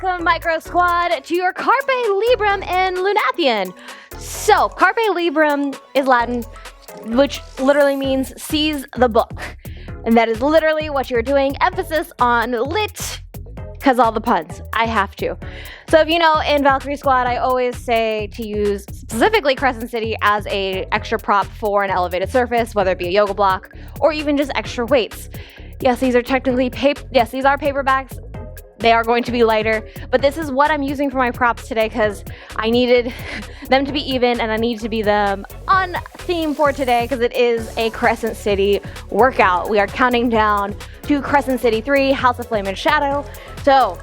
welcome Micro Squad to your Carpe Librum in Lunathion. So, Carpe Librum is Latin, which literally means seize the book. And that is literally what you're doing. Emphasis on lit, because all the puns. I have to. So if you know, in Valkyrie Squad, I always say to use specifically Crescent City as a extra prop for an elevated surface, whether it be a yoga block or even just extra weights. Yes, these are technically these are paperbacks. They are going to be lighter, but this is what I'm using for my props today because I needed them to be even and I need to be them on theme for today because it is a Crescent City workout. We are counting down to Crescent City 3, House of Flame and Shadow. So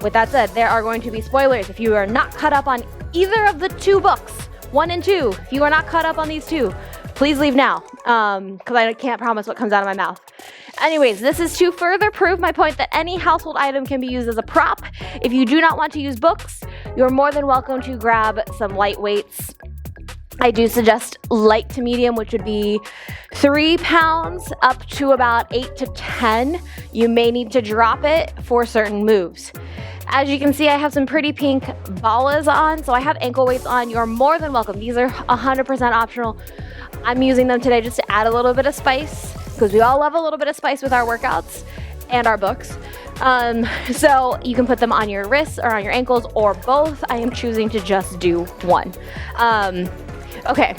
with that said, there are going to be spoilers. If you are not caught up on either of the two books, 1 and 2, if you are not caught up on these two, please leave now because I can't promise what comes out of my mouth. Anyways, this is to further prove my point that any household item can be used as a prop. If you do not want to use books, you're more than welcome to grab some light weights. I do suggest light to medium, which would be 3 pounds up to about 8 to 10. You may need to drop it for certain moves. As you can see, I have some pretty pink ballas on, so I have ankle weights on. You're more than welcome. These are 100% optional. I'm using them today just to add a little bit of spice, because we all love a little bit of spice with our workouts and our books. So you can put them on your wrists or on your ankles or both. I am choosing to just do one. Okay,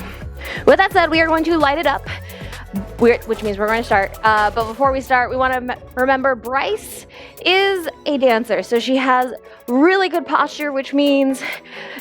with that said, we are going to light it up, which means we're going to start. But before we start, we want to remember Bryce is a dancer. So she has really good posture, which means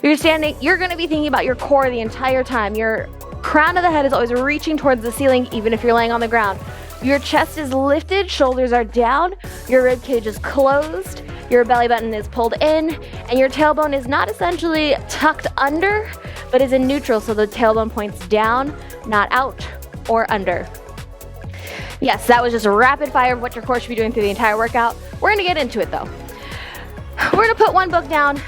you're going to be thinking about your core the entire time. Your crown of the head is always reaching towards the ceiling, even if you're laying on the ground. Your chest is lifted, shoulders are down, your rib cage is closed, your belly button is pulled in, and your tailbone is not essentially tucked under, but is in neutral, so the tailbone points down, not out or under. Yes, that was just a rapid fire of what your core should be doing through the entire workout. We're gonna get into it though. We're gonna put one book down.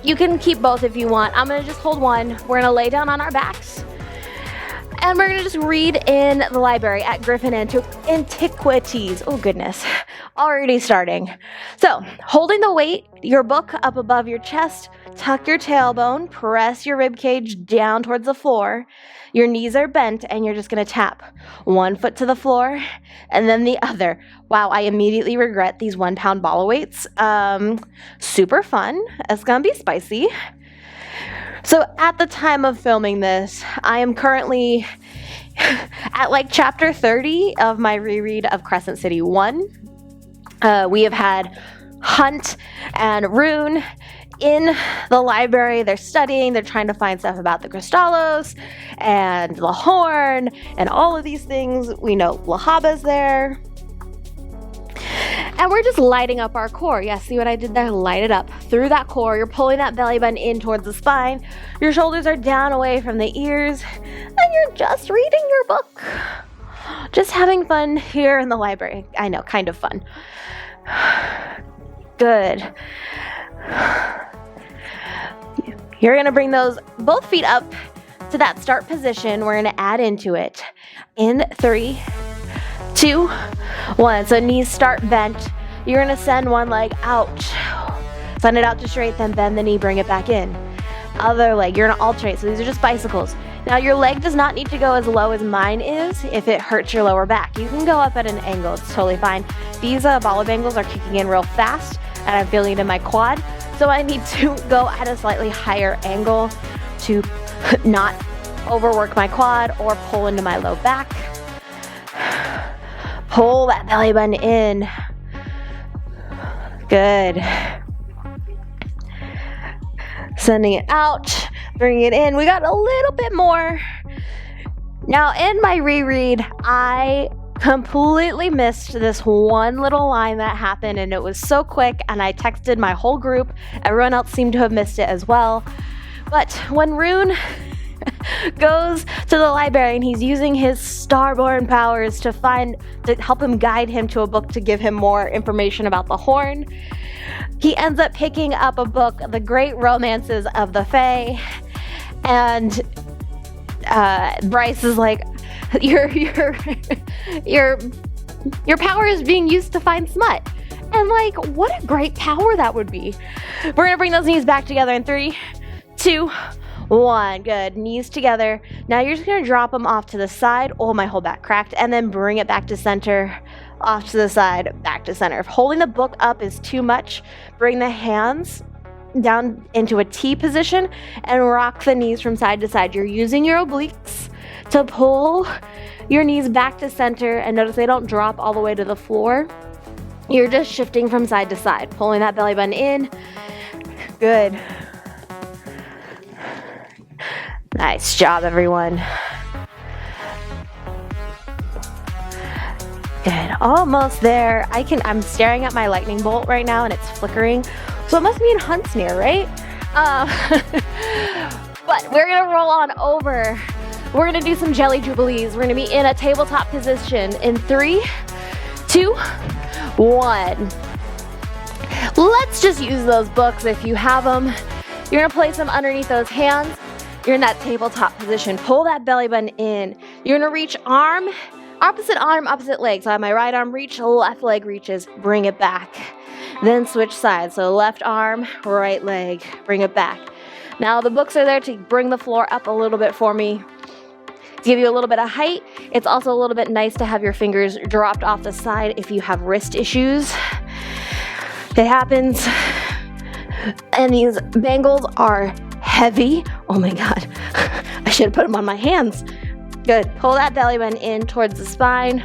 You can keep both if you want. I'm gonna just hold one. We're gonna lay down on our backs. And we're gonna just read in the library at Griffin Antiquities. Oh goodness, already starting. So, holding the weight, your book up above your chest, tuck your tailbone, press your rib cage down towards the floor. Your knees are bent and you're just gonna tap one foot to the floor and then the other. Wow, I immediately regret these 1 pound ball weights. Super fun. It's gonna be spicy. So at the time of filming this, I am currently at like chapter 30 of my reread of Crescent City 1. We have had Hunt and Rune in the library. They're studying, they're trying to find stuff about the Crystallos and the Horn and all of these things. We know Lahaba's there. And we're just lighting up our core. Yeah, see what I did there? Light it up. Through that core, you're pulling that belly button in towards the spine. Your shoulders are down away from the ears. And you're just reading your book. Just having fun here in the library. I know, kind of fun. Good. You're going to bring those both feet up to that start position. We're going to add into it. In 3, 2, 1. So knees start bent. You're going to send one leg out. Send it out to straight, then bend the knee, bring it back in. Other leg, you're going to alternate. So these are just bicycles. Now your leg does not need to go as low as mine is if it hurts your lower back. You can go up at an angle. It's totally fine. These ball bangles are kicking in real fast and I'm feeling it in my quad. So I need to go at a slightly higher angle to not overwork my quad or pull into my low back. Pull that belly button in. Good. Sending it out, bringing it in. We got a little bit more. Now in my reread, I completely missed this one little line that happened and it was so quick and I texted my whole group. Everyone else seemed to have missed it as well. But when Rune goes to the library and he's using his Starborn powers to help him guide him to a book to give him more information about the Horn, he ends up picking up a book, The Great Romances of the Fae, and Bryce is like, your power is being used to find smut. And like, what a great power that would be. We're gonna bring those knees back together in 3, 2, 1. Good, knees together. Now you're just gonna drop them off to the side. Oh, my whole back cracked. And then bring it back to center, off to the side, back to center. If holding the book up is too much, bring the hands down into a T position and rock the knees from side to side. You're using your obliques to pull your knees back to center, and notice they don't drop all the way to the floor. You're just shifting from side to side, pulling that belly button in. Good. Nice job, everyone. Good, almost there. I'm staring at my lightning bolt right now and it's flickering. So it must mean Hunt's near, right? But we're gonna roll on over. We're gonna do some jelly jubilees. We're gonna be in a tabletop position in 3, 2, 1. Let's just use those books if you have them. You're gonna place them underneath those hands. You're in that tabletop position. Pull that belly button in. You're gonna reach arm, opposite leg. So I have my right arm reach, left leg reaches, bring it back. Then switch sides. So left arm, right leg, bring it back. Now the books are there to bring the floor up a little bit for me, to give you a little bit of height. It's also a little bit nice to have your fingers dropped off the side if you have wrist issues. It happens. And these bangles are heavy. Oh my God, I should have put them on my hands. Good, pull that belly button in towards the spine.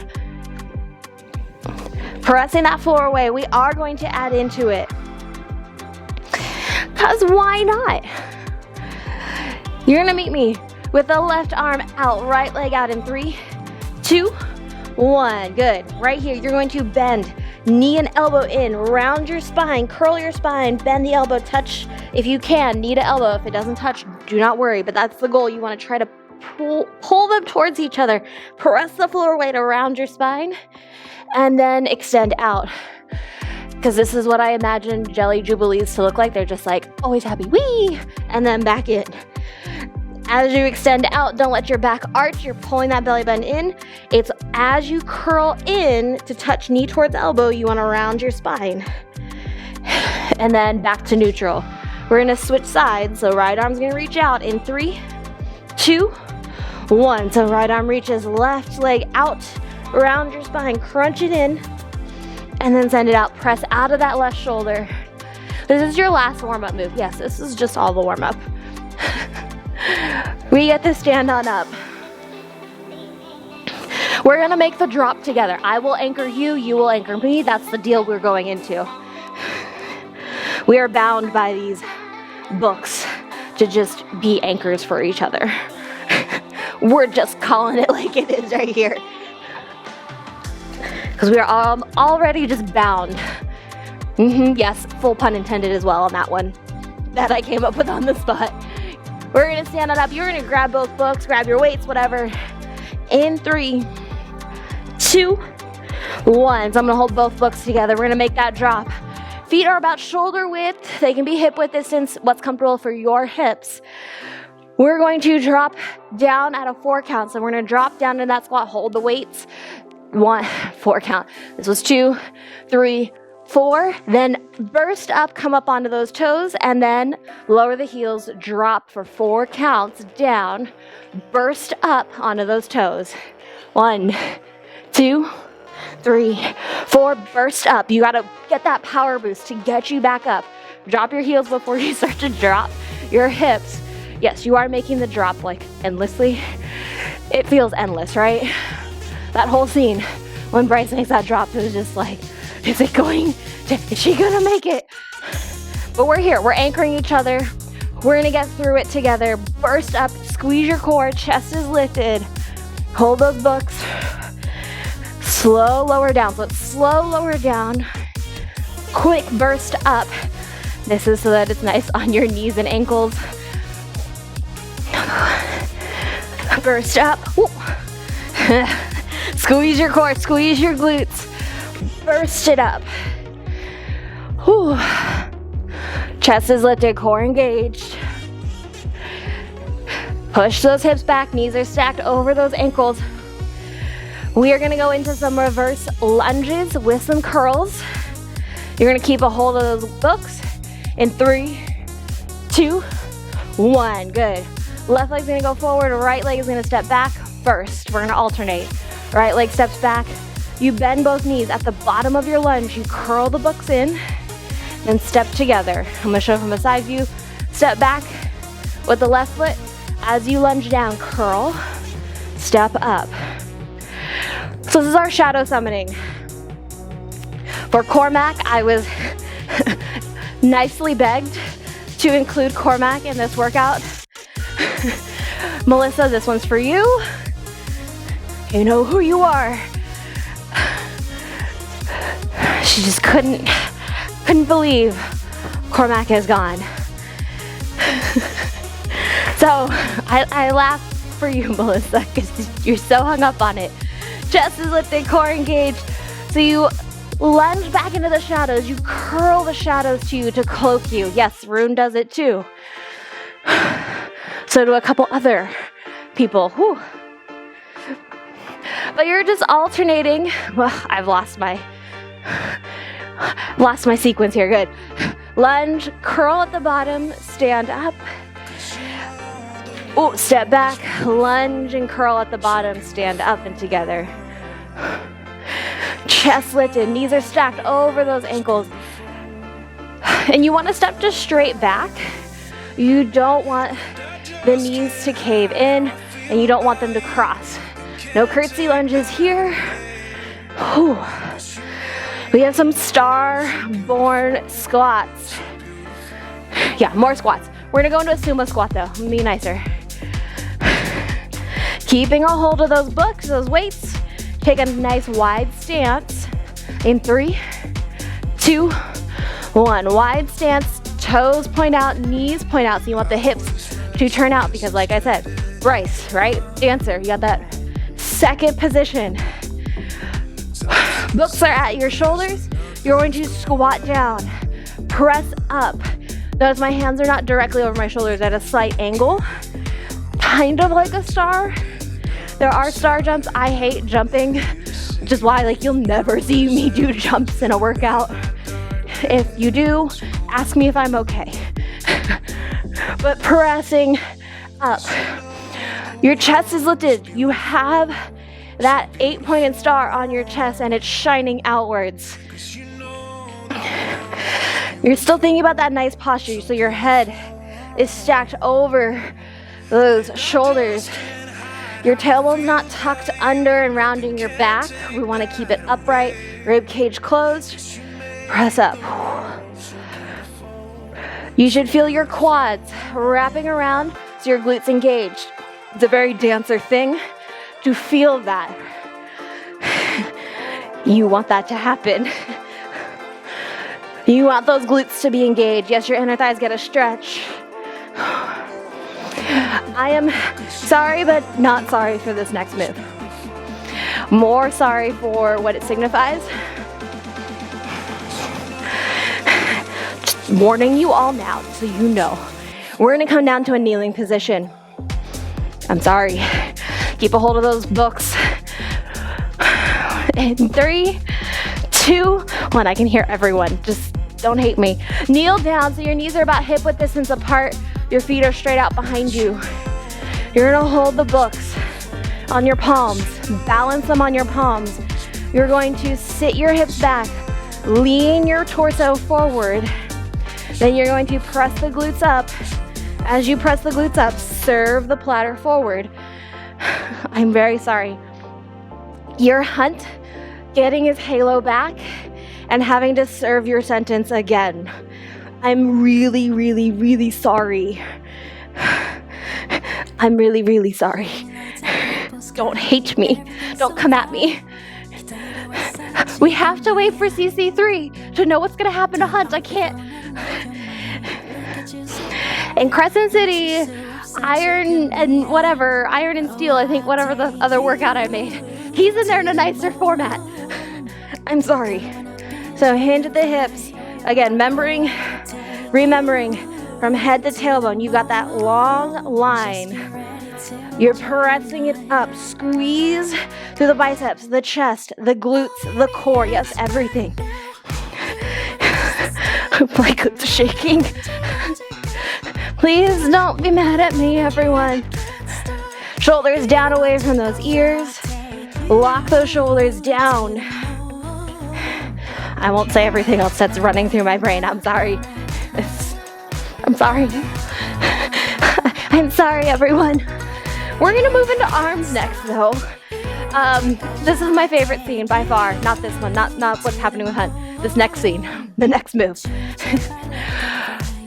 Pressing that floor away. We are going to add into it, because why not? You're gonna meet me with the left arm out, right leg out in 3, 2, 1. Good, right here, you're going to bend, knee and elbow in, round your spine, curl your spine, bend the elbow, touch, if you can, knee to elbow. If it doesn't touch, do not worry, but that's the goal. You wanna try to pull them towards each other. Press the floor weight around your spine and then extend out. Because this is what I imagine jelly jubilees to look like. They're just like always happy, wee, and then back in. As you extend out, don't let your back arch. You're pulling that belly button in. It's as you curl in to touch knee towards elbow, you want to round your spine. And then back to neutral. We're gonna switch sides. So right arm's gonna reach out in 3, 2, 1. So right arm reaches, left leg out, around your spine, crunch it in, and then send it out. Press out of that left shoulder. This is your last warm-up move. Yes, this is just all the warm-up. We get to stand on up. We're gonna make the drop together. I will anchor you, you will anchor me. That's the deal we're going into. We are bound by these books to just be anchors for each other. We're just calling it like it is right here. Because we are already just bound. Yes, full pun intended as well on that one. That I came up with on the spot. We're gonna stand on up. You're gonna grab both books, grab your weights, whatever. In 3, 2, 1. So I'm gonna hold both books together. We're gonna make that drop. Feet are about shoulder width. They can be hip width distance, what's comfortable for your hips. We're going to drop down at a 4 count. So we're gonna drop down in that squat, hold the weights. 1, 4 count. This was 2, 3, 4. Then burst up, come up onto those toes, and then lower the heels, drop for 4 counts down, burst up onto those toes. 1, 2, 3, 4, burst up. You gotta get that power boost to get you back up. Drop your heels before you start to drop your hips. Yes, you are making the drop like endlessly. It feels endless, right? That whole scene when Bryce makes that drop, it was just like, is she gonna make it? But we're here, we're anchoring each other. We're gonna get through it together. Burst up, squeeze your core, chest is lifted. Hold those books. Slow lower down. So it's slow lower down. Quick burst up. This is so that it's nice on your knees and ankles. Burst up. Squeeze your core, squeeze your glutes. Burst it up. Whew. Chest is lifted, core engaged. Push those hips back, knees are stacked over those ankles. We are gonna go into some reverse lunges with some curls. You're gonna keep a hold of those books in 3, 2, 1. Good. Left leg's gonna go forward, right leg is gonna step back first. We're gonna alternate. Right leg steps back. You bend both knees. At the bottom of your lunge, you curl the books in, then step together. I'm gonna show from a side view. Step back with the left foot. As you lunge down, curl, step up. So this is our shadow summoning. For Cormac, I was nicely begged to include Cormac in this workout. Melissa, this one's for you. You know who you are. She just couldn't believe Cormac is gone. So I laugh for you, Melissa, because you're so hung up on it. Chest is lifted, core engaged. So you lunge back into the shadows. You curl the shadows to you to cloak you. Yes, Rune does it too. So do a couple other people. Whew. But you're just alternating. Well, I've lost my sequence here. Good. Lunge, curl at the bottom, stand up. Oh, step back, lunge and curl at the bottom, stand up and together. Chest lifted, knees are stacked over those ankles. And you want to step just straight back. You don't want the knees to cave in, and you don't want them to cross. No curtsy lunges here. Whew. We have some Starborn squats. Yeah, more squats. We're gonna go into a sumo squat though. I'm gonna be nicer. Keeping a hold of those books, those weights. Take a nice wide stance. In 3, 2, 1. Wide stance, toes point out, knees point out. So you want the hips to turn out because like I said, Bryce, right? Dancer, you got that second position. Books are at your shoulders. You're going to squat down, press up. Notice my hands are not directly over my shoulders at a slight angle, kind of like a star. There are star jumps. I hate jumping, which is why like you'll never see me do jumps in a workout. If you do, ask me if I'm okay. But pressing up. Your chest is lifted. You have that 8-pointed star on your chest and it's shining outwards. You're still thinking about that nice posture, so your head is stacked over those shoulders. Your tailbone's not tucked under and rounding your back. We want to keep it upright, rib cage closed. Press up. You should feel your quads wrapping around so your glutes engaged. It's a very dancer thing to feel that. You want that to happen. You want those glutes to be engaged. Yes, your inner thighs get a stretch. I am sorry, but not sorry for this next move. More sorry for what it signifies. Just warning you all now so you know. We're gonna come down to a kneeling position. I'm sorry. Keep a hold of those books. In 3, 2, 1. I can hear everyone. Just don't hate me. Kneel down so your knees are about hip width distance apart. Your feet are straight out behind you. You're gonna hold the books on your palms. Balance them on your palms. You're going to sit your hips back. Lean your torso forward. Then you're going to press the glutes up. As you press the glutes up, serve the platter forward. I'm very sorry. Your Hunt getting his halo back and having to serve your sentence again. I'm really, really, really sorry. I'm really, really sorry. Don't hate me. Don't come at me. We have to wait for CC3 to know what's going to happen to Hunt. I can't. In Crescent City, Iron and Steel, I think, whatever the other workout I made. He's in there in a nicer format. I'm sorry. So hinge at the hips. Again, remembering from head to tailbone, you got that long line. You're pressing it up. Squeeze through the biceps, the chest, the glutes, the core. Yes, everything. My glutes shaking. Please don't be mad at me, everyone. Shoulders down away from those ears. Lock those shoulders down. I won't say everything else that's running through my brain. I'm sorry. I'm sorry. I'm sorry, everyone. We're gonna move into arms next, though. This is my favorite scene by far. Not this one, not what's happening with Hunt. This next scene, the next move.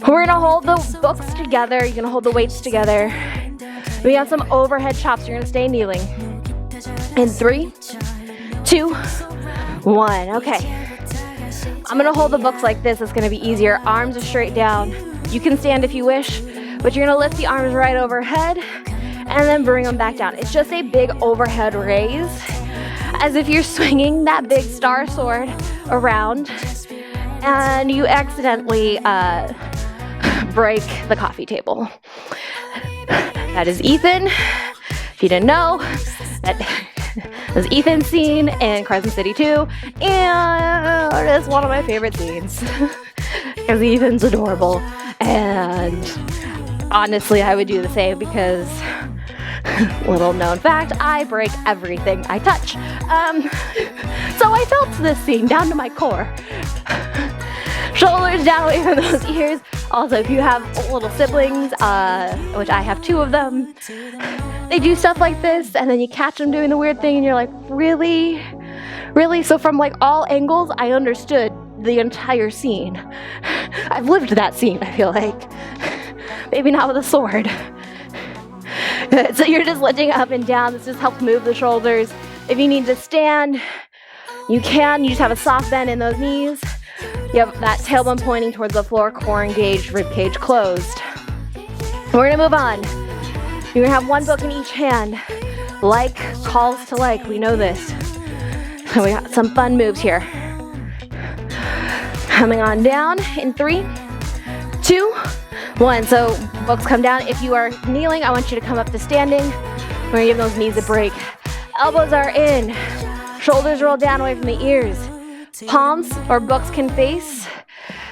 We're gonna hold the books together. You're gonna hold the weights together. We have some overhead chops. You're gonna stay kneeling. In 3, 2, 1. Okay. I'm gonna hold the books like this. It's gonna be easier. Arms are straight down. You can stand if you wish, but you're gonna lift the arms right overhead and then bring them back down. It's just a big overhead raise, as if you're swinging that big star sword around and you accidentally break the coffee table. That is Ethan. If you didn't know, that was Ethan's scene in Crescent City 2, and it's one of my favorite scenes because Ethan's adorable, and honestly I would do the same because, little known fact, I break everything I touch. So I felt this scene down to my core. Shoulders down away from those ears. Also, if you have little siblings, which I have 2 of them, they do stuff like this, and then you catch them doing the weird thing, and you're like, really? Really? So from like all angles, I understood the entire scene. I've lived that scene, I feel like. Maybe not with a sword. So you're just lifting up and down. This just helps move the shoulders. If you need to stand, you can. You just have a soft bend in those knees. You have that tailbone pointing towards the floor, core engaged, ribcage closed. We're gonna move on. You're gonna have one book in each hand. Like calls to like, we know this. So we got some fun moves here. Coming on down in 3, 2, 1. So books come down. If you are kneeling, I want you to come up to standing. We're gonna give those knees a break. Elbows are in. Shoulders roll down away from the ears. Palms or books can face.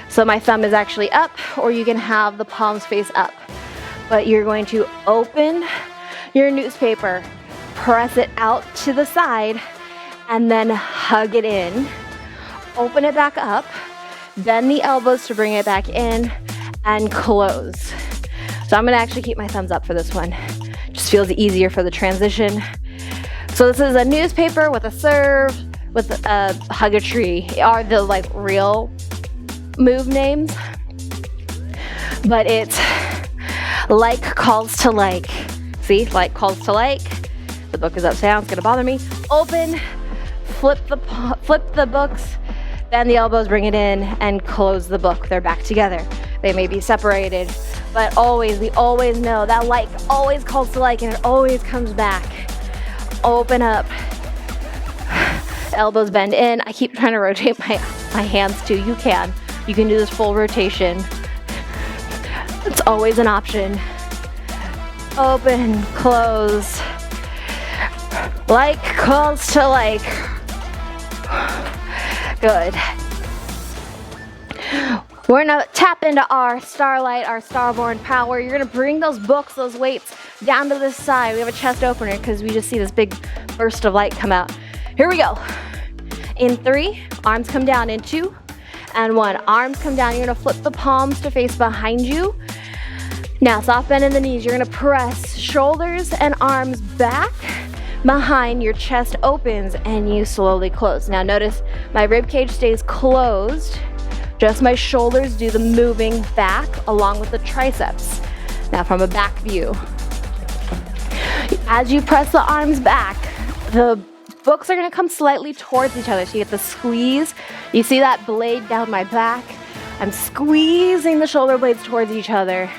So my thumb is actually up, or you can have the palms face up. But you're going to open your newspaper, press it out to the side, and then hug it in. Open it back up, bend the elbows to bring it back in, and close. So I'm gonna actually keep my thumbs up for this one. Just feels easier for the transition. So this is a newspaper with a serve, with a hug a tree, are the like real move names. But it's like calls to like. See, like calls to like. The book is upside down, it's gonna bother me. Open, flip the books, bend the elbows, bring it in, and close the book. They're back together. They may be separated, but we always know that like always calls to like, and it always comes back. Open up. Elbows bend in. I keep trying to rotate my hands too. You can do this full rotation. It's always an option. Open, close. Like calls to like. Good. We're gonna tap into our Starlight, our Starborn power. You're gonna bring those books, those weights down to this side. We have a chest opener because we just see this big burst of light come out. Here we go. In 3, arms come down. In 2 and 1, arms come down. You're gonna flip the palms to face behind you. Now soft bend in the knees. You're gonna press shoulders and arms back behind. Your chest opens and you slowly close. Now notice my rib cage stays closed. Just my shoulders do the moving back along with the triceps. Now from a back view. As you press the arms back, the books are gonna come slightly towards each other. So you get the squeeze. You see that blade down my back? I'm squeezing the shoulder blades towards each other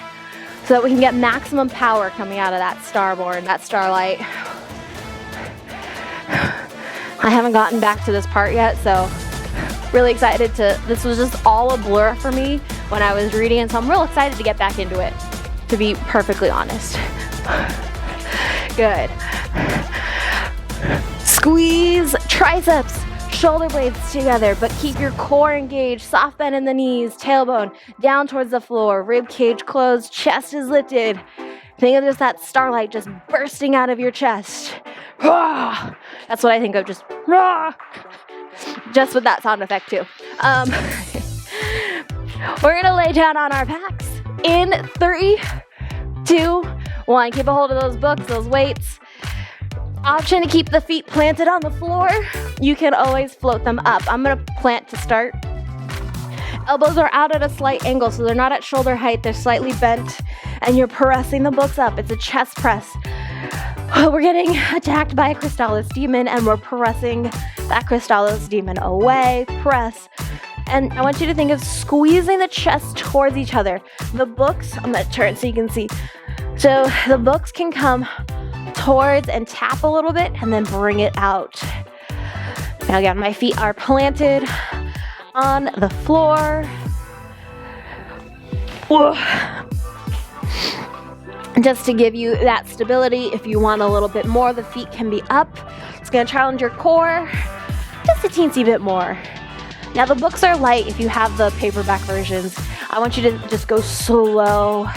so that we can get maximum power coming out of that Starborn, that Starlight. I haven't gotten back to this part yet, so really excited this was just all a blur for me when I was reading it, so I'm real excited to get back into it, to be perfectly honest. Good. Squeeze triceps, shoulder blades together, but keep your core engaged, soft bend in the knees, tailbone down towards the floor, rib cage closed, chest is lifted. Think of just that starlight just bursting out of your chest. That's what I think of, just with that sound effect too. We're gonna lay down on our backs in 3, 2, 1. Keep a hold of those books, those weights. Option to keep the feet planted on the floor. You can always float them up. I'm gonna plant to start. Elbows are out at a slight angle, so they're not at shoulder height, they're slightly bent, and you're pressing the books up. It's a chest press. We're getting attacked by a Crystallis demon, and we're pressing that Crystallis demon away. Press. And I want you to think of squeezing the chest towards each other. The books, I'm gonna turn so you can see. So the books can come towards and tap a little bit, and then bring it out. Now again, my feet are planted on the floor. Just to give you that stability. If you want a little bit more, the feet can be up. It's gonna challenge your core just a teensy bit more. Now the books are light if you have the paperback versions. I want you to just go slow.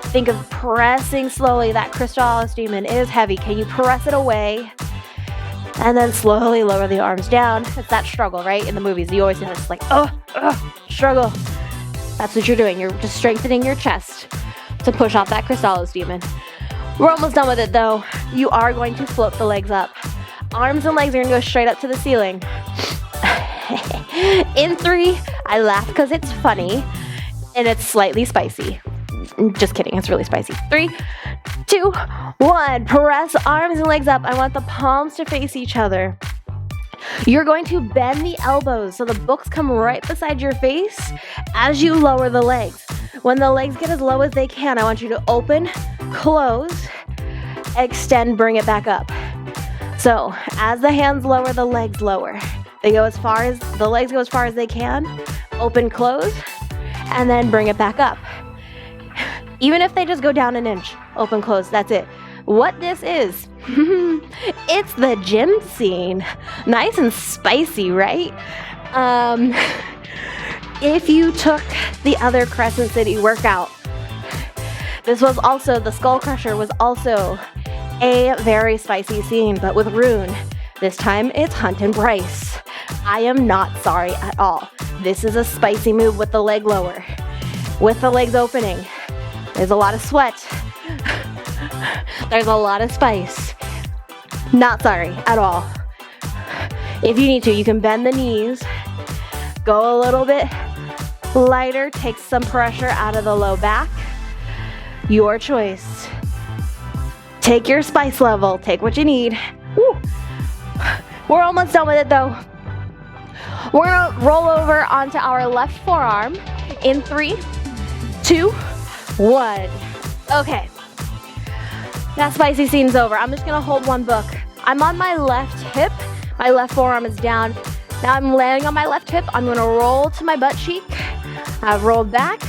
Think of pressing slowly. That Crystallis demon is heavy. Can you press it away? And then slowly lower the arms down. It's that struggle, right? In the movies, you always know it's like, struggle. That's what you're doing. You're just strengthening your chest to push off that Crystallis demon. We're almost done with it though. You are going to float the legs up. Arms and legs are gonna go straight up to the ceiling. In 3, I laugh because it's funny and it's slightly spicy. Just kidding, it's really spicy. 3, 2, 1. Press arms and legs up. I want the palms to face each other. You're going to bend the elbows so the books come right beside your face as you lower the legs. When the legs get as low as they can, I want you to open, close, extend, bring it back up. So as the hands lower, the legs lower. The legs go as far as they can, open, close, and then bring it back up. Even if they just go down an inch, open, close, that's it. What this is, it's the gym scene. Nice and spicy, right? If you took the other Crescent City workout, this was also, the Skull Crusher was also a very spicy scene, but with Rune. This time it's Hunt and Bryce. I am not sorry at all. This is a spicy move with the leg lower, with the legs opening. There's a lot of sweat. There's a lot of spice. Not sorry at all. If you need to, you can bend the knees, go a little bit lighter, take some pressure out of the low back. Your choice. Take your spice level, take what you need. Woo. We're almost done with it though. We're gonna roll over onto our left forearm in 3, 2, 1. Okay. That spicy scene's over. I'm just gonna hold one book. I'm on my left hip. My left forearm is down. Now I'm laying on my left hip. I'm gonna roll to my butt cheek. I've rolled back.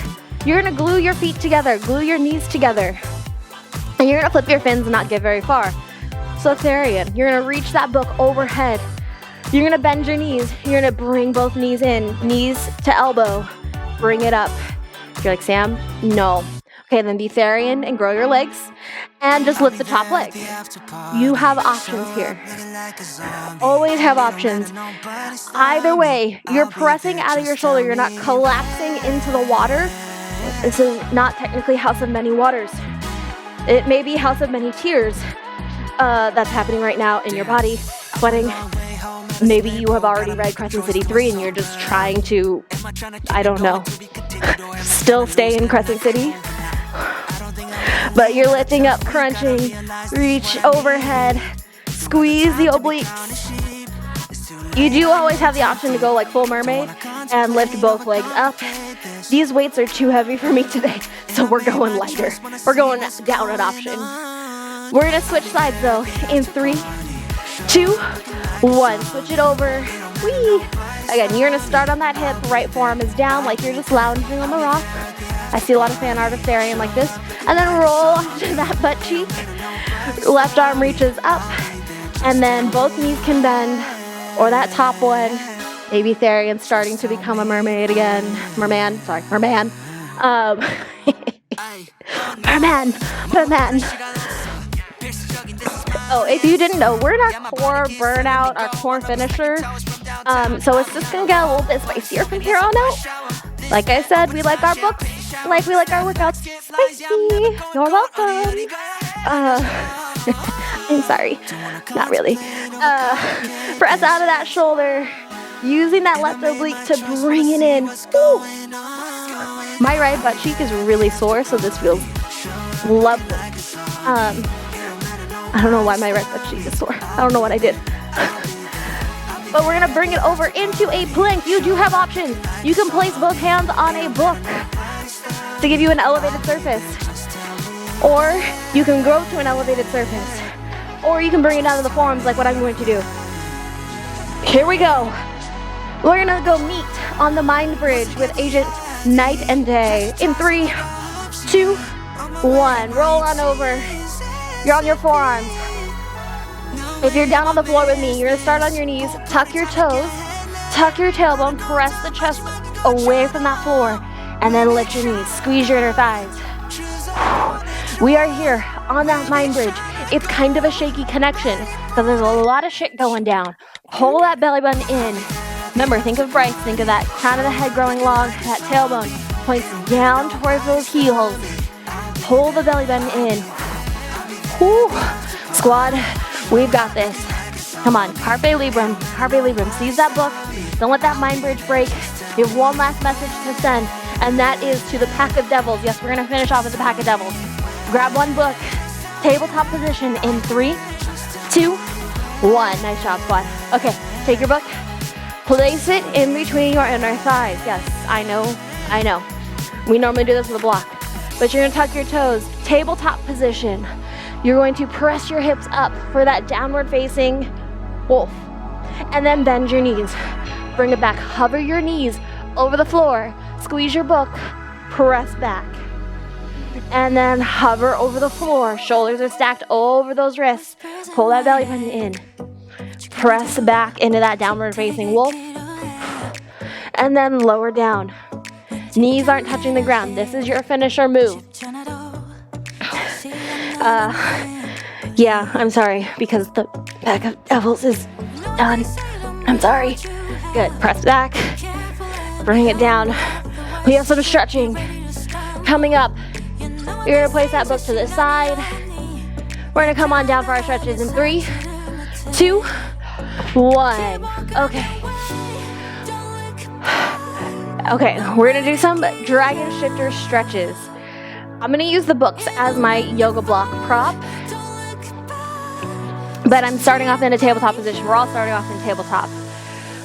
You're gonna glue your feet together, glue your knees together. And you're gonna flip your fins and not get very far. So Therian, you're gonna reach that book overhead. You're gonna bend your knees. You're gonna bring both knees in, knees to elbow. Bring it up. You're like, Sam, no. Okay, then be Therian and grow your legs and just lift the top leg. You have options here. Always have options. Either way, you're pressing out of your shoulder. You're not collapsing into the water. This is not technically House of Many Waters. It may be House of Many Tears that's happening right now in your body, sweating. Maybe you have already read Crescent City 3 and you're just trying to, I don't know, still stay in Crescent City. But you're lifting up, crunching, reach overhead, squeeze the obliques. You do always have the option to go like full mermaid and lift both legs up. These weights are too heavy for me today, so we're going lighter. We're going down an option. We're gonna switch sides though in 3, 2, 1. Switch it over. Whee! Again, you're gonna start on that hip. Right forearm is down like you're just lounging on the rock. I see a lot of fan art of Therian like this. And then roll onto that butt cheek. Left arm reaches up. And then both knees can bend. or that top one. Maybe Therion's starting to become a mermaid again. Merman. Merman. Merman. Oh, if you didn't know, we're in our core burnout, our core finisher. So it's just gonna get a little bit spicier from here on out. Like I said, we like our books, like we like our workouts spicy. You're welcome. I'm sorry. Not really. Press out of that shoulder, using that left oblique to bring it in. Woo. My right butt cheek is really sore, so this feels lovely. I don't know why my right butt cheek is sore. I don't know what I did. But we're gonna bring it over into a plank. You do have options. You can place both hands on a book to give you an elevated surface. Or you can grow to an elevated surface. Or you can bring it down to the forearms like what I'm going to do. Here we go. We're gonna go meet on the mind bridge with Agent Night and Day. In 3, 2, 1. Roll on over. You're on your forearms. If you're down on the floor with me, you're gonna start on your knees, tuck your toes, tuck your tailbone, press the chest away from that floor, and then lift your knees, squeeze your inner thighs. We are here on that mind bridge. It's kind of a shaky connection because there's a lot of shit going down. Pull that belly button in. Remember, think of Bryce, think of that crown of the head growing long, that tailbone points down towards those heels. Pull the belly button in. Whew. Squad, we've got this. Come on, Carpe Librum, Carpe Librum. Seize that book. Don't let that mind bridge break. You have one last message to send, and that is to the pack of devils. Yes, we're gonna finish off with the pack of devils. Grab one book, tabletop position in 3, 2, 1. Nice job, squad. Okay, take your book, place it in between your inner thighs. Yes, I know. We normally do this with a block, but you're gonna tuck your toes, tabletop position. You're going to press your hips up for that downward facing wolf. And then bend your knees. Bring it back. Hover your knees over the floor. Squeeze your book. Press back. And then hover over the floor. Shoulders are stacked over those wrists. Pull that belly button in. Press back into that downward facing wolf. And then lower down. Knees aren't touching the ground. This is your finisher move. Yeah, I'm sorry, because the pack of devils is done. I'm sorry. Good, press back, bring it down. We have some stretching coming up. You're gonna place that book to the side. We're gonna come on down for our stretches in 3, 2, 1. Okay, we're gonna do some dragon shifter stretches. I'm gonna use the books as my yoga block prop, but I'm starting off in a tabletop position. We're all starting off in tabletop.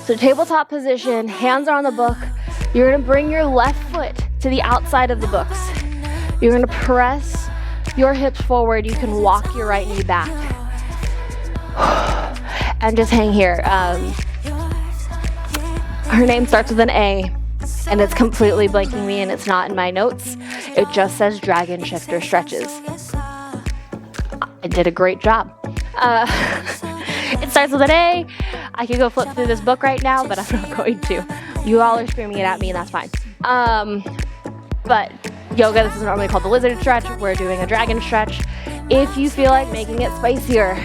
So tabletop position, hands are on the book. You're gonna bring your left foot to the outside of the books. You're gonna press your hips forward. You can walk your right knee back. And just hang here. Her name starts with an A. And it's completely blanking me, and it's not in my notes. It just says Dragon Shifter Stretches. I did a great job. It starts with an A. I could go flip through this book right now, but I'm not going to. You all are screaming it at me, and that's fine. But yoga, this is normally called the lizard stretch. We're doing a dragon stretch. If you feel like making it spicier,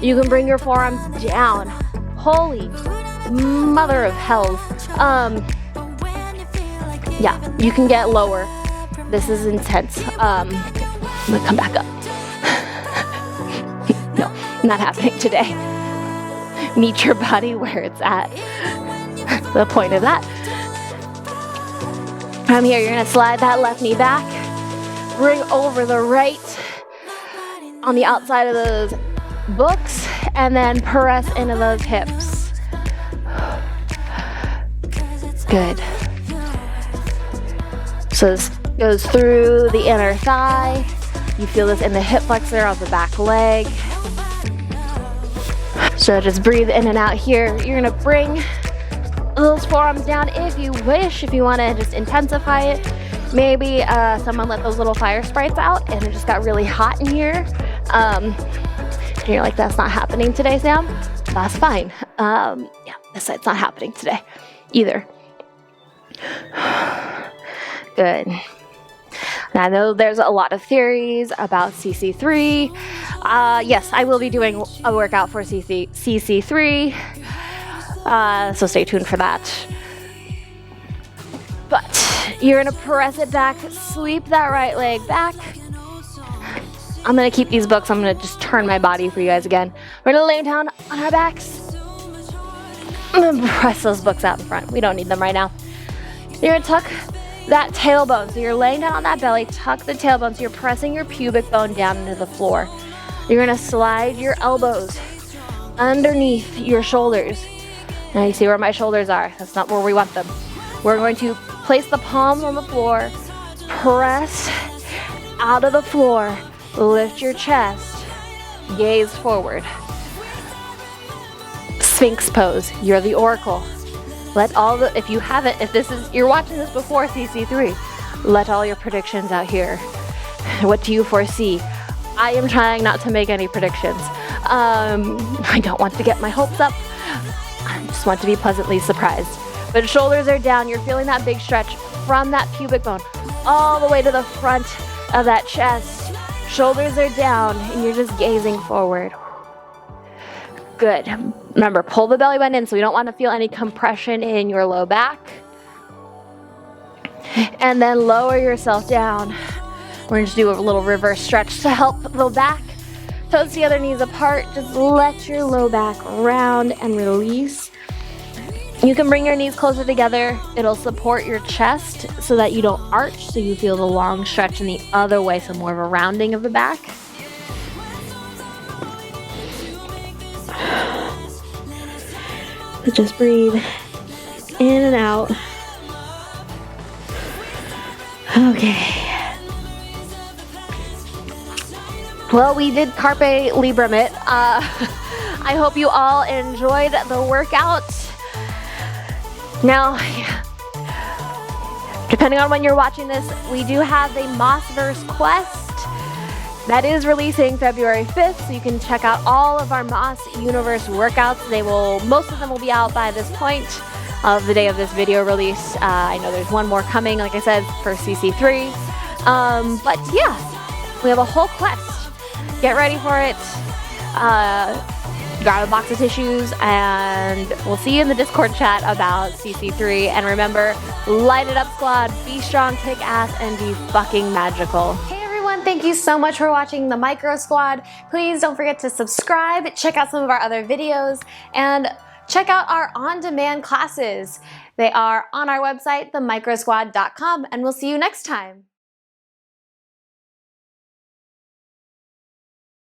you can bring your forearms down. Holy mother of hells. Yeah, you can get lower. This is intense. I'm gonna come back up. No, not happening today. Meet your body where it's at. The point of that. From here, you're gonna slide that left knee back. Bring over the right on the outside of those books, and then press into those hips. Good. So this goes through the inner thigh. You feel this in the hip flexor of the back leg. So just breathe in and out here. You're gonna bring those forearms down if you wish, if you wanna just intensify it. Maybe someone let those little fire sprites out and it just got really hot in here. And you're like, that's not happening today, Sam? That's fine. Yeah, this side's not happening today either. Good. Now, I know there's a lot of theories about CC3. Yes, I will be doing a workout for CC3. So stay tuned for that. But you're gonna press it back, sweep that right leg back. I'm gonna keep these books. I'm gonna just turn my body for you guys again. We're gonna lay down on our backs. I'm gonna press those books out in front. We don't need them right now. You're gonna tuck that tailbone. So you're laying down on that belly, tuck the tailbone. So you're pressing your pubic bone down into the floor. You're gonna slide your elbows underneath your shoulders. Now you see where my shoulders are. That's not where we want them. We're going to place the palms on the floor, press out of the floor, lift your chest, gaze forward. Sphinx pose. You're the oracle. Let all the, if you haven't, you're watching this before CC3, let all your predictions out here. What do you foresee? I am trying not to make any predictions. I don't want to get my hopes up. I just want to be pleasantly surprised. But shoulders are down. You're feeling that big stretch from that pubic bone all the way to the front of that chest. Shoulders are down and you're just gazing forward. Good. Remember, pull the belly button in so we don't want to feel any compression in your low back. And then lower yourself down. We're going to do a little reverse stretch to help the back. Toes together, knees apart. Just let your low back round and release. You can bring your knees closer together. It'll support your chest so that you don't arch, so you feel the long stretch in the other way, so more of a rounding of the back. So just breathe in and out. Okay. Well, we did Carpe Librum it. I hope you all enjoyed the workout. Now, depending on when you're watching this, we do have the Mossverse Quest that is releasing February 5th, so you can check out all of our Moss Universe workouts. Most of them will be out by this point of the day of this video release. I know there's one more coming, like I said, for CC3. But yeah, we have a whole quest. Get ready for it. Grab a box of tissues, and we'll see you in the Discord chat about CC3. And remember, light it up, squad. Be strong, kick ass, and be fucking magical. Hey everyone, thank you so much for watching the Micro Squad. Please don't forget to subscribe, check out some of our other videos, and check out our on-demand classes. They are on our website, themicrosquad.com, and we'll see you next time.